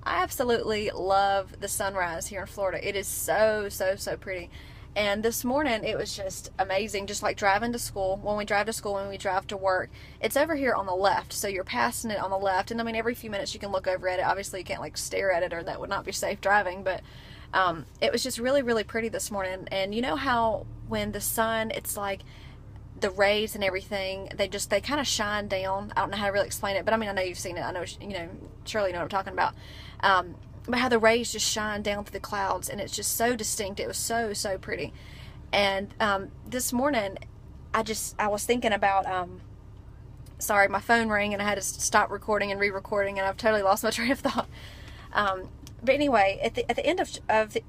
I absolutely love the sunrise here in Florida. It is so, so, so pretty. And this morning, it was just amazing, just like driving to school. When we drive to school, when we drive to work, it's over here on the left, so you're passing it on the left. And I mean, every few minutes you can look over at it. Obviously, you can't like stare at it, or that would not be safe driving. But it was just really, really pretty this morning. And you know how when the sun, it's like the rays and everything, they kind of shine down. I don't know how to really explain it, but I mean, I know you've seen it. I know, surely you know what I'm talking about. But how the rays just shine down through the clouds, and it's just so distinct. It was so, so pretty. And this morning, I was thinking about, sorry, my phone rang and I had to stop recording and re-recording, and I've totally lost my train of thought. But anyway, at the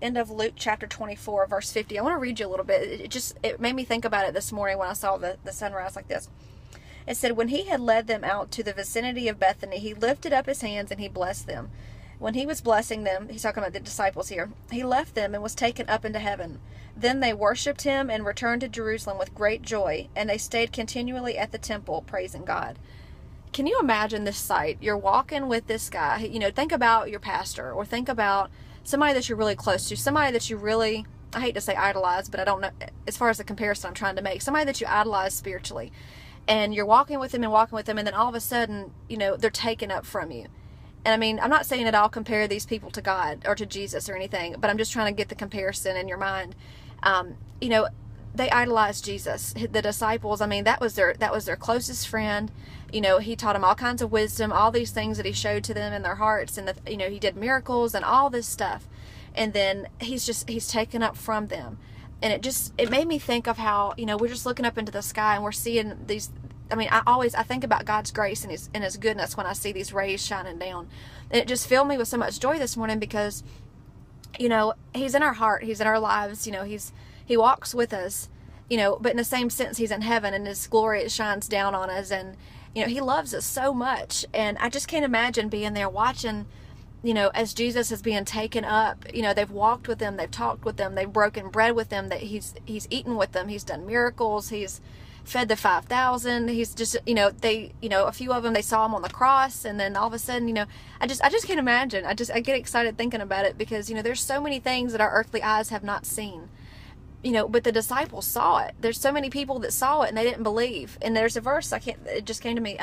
end of Luke chapter 24, verse 50, I want to read you a little bit. It made me think about it this morning when I saw the sunrise like this. It said, "When he had led them out to the vicinity of Bethany, he lifted up his hands and he blessed them. When he was blessing them," he's talking about the disciples here, "he left them and was taken up into heaven. Then they worshipped him and returned to Jerusalem with great joy, and they stayed continually at the temple, praising God." Can you imagine this sight? You're walking with this guy. Think about your pastor, or think about somebody that you're really close to, somebody that you really, I hate to say idolize, but I don't know, as far as the comparison I'm trying to make, somebody that you idolize spiritually. And you're walking with him, and then all of a sudden, they're taken up from you. And I mean, I'm not saying that I'll compare these people to God or to Jesus or anything, but I'm just trying to get the comparison in your mind. They idolized Jesus. The disciples, I mean, that was their closest friend. He taught them all kinds of wisdom, all these things that he showed to them in their hearts, and he did miracles and all this stuff. And then he's taken up from them. And it made me think of how, we're just looking up into the sky and we're seeing these. I mean, I think about God's grace and his goodness when I see these rays shining down. And it just filled me with so much joy this morning because, he's in our heart, he's in our lives, he walks with us, but in the same sense, he's in heaven and his glory, it shines down on us, and, he loves us so much. And I just can't imagine being there watching, as Jesus is being taken up. They've walked with him, they've talked with them, they've broken bread with them, that he's eaten with them, he's done miracles, he's fed the 5,000. He's just, a few of them, they saw him on the cross, and then all of a sudden, I just can't imagine. I get excited thinking about it because, there's so many things that our earthly eyes have not seen, but the disciples saw it. There's so many people that saw it and they didn't believe. And there's a verse, it just came to me.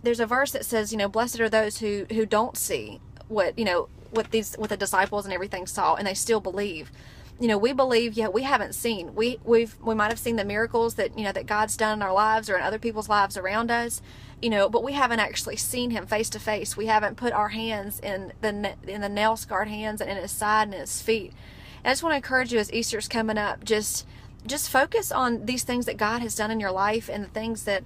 There's a verse that says, blessed are those who don't see what the disciples and everything saw, and they still believe. We believe, yet we haven't seen. We might have seen the miracles that, that God's done in our lives or in other people's lives around us, but we haven't actually seen him face to face. We haven't put our hands in the nail scarred hands and in his side and his feet. And I just want to encourage you, as Easter's coming up, just focus on these things that God has done in your life, and the things that,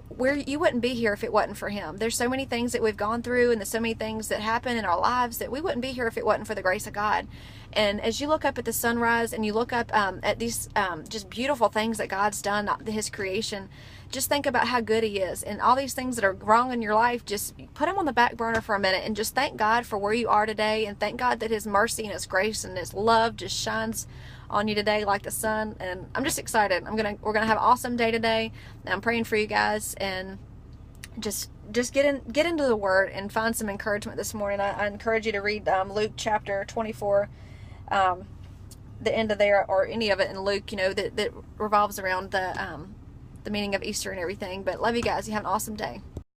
where you wouldn't be here if it wasn't for him. There's so many things that we've gone through, and there's so many things that happen in our lives that we wouldn't be here if it wasn't for the grace of God. And as you look up at the sunrise and you look up at these just beautiful things that God's done, his creation, just think about how good he is, and all these things that are wrong in your life, just put them on the back burner for a minute and just thank God for where you are today, and thank God that his mercy and his grace and his love just shines on you today like the sun. And I'm just excited. We're gonna have an awesome day today. I'm praying for you guys, and just get into the word and find some encouragement this morning. I encourage you to read Luke chapter 24, the end of there, or any of it in Luke, that revolves around the meaning of Easter and everything. But love you guys. You have an awesome day.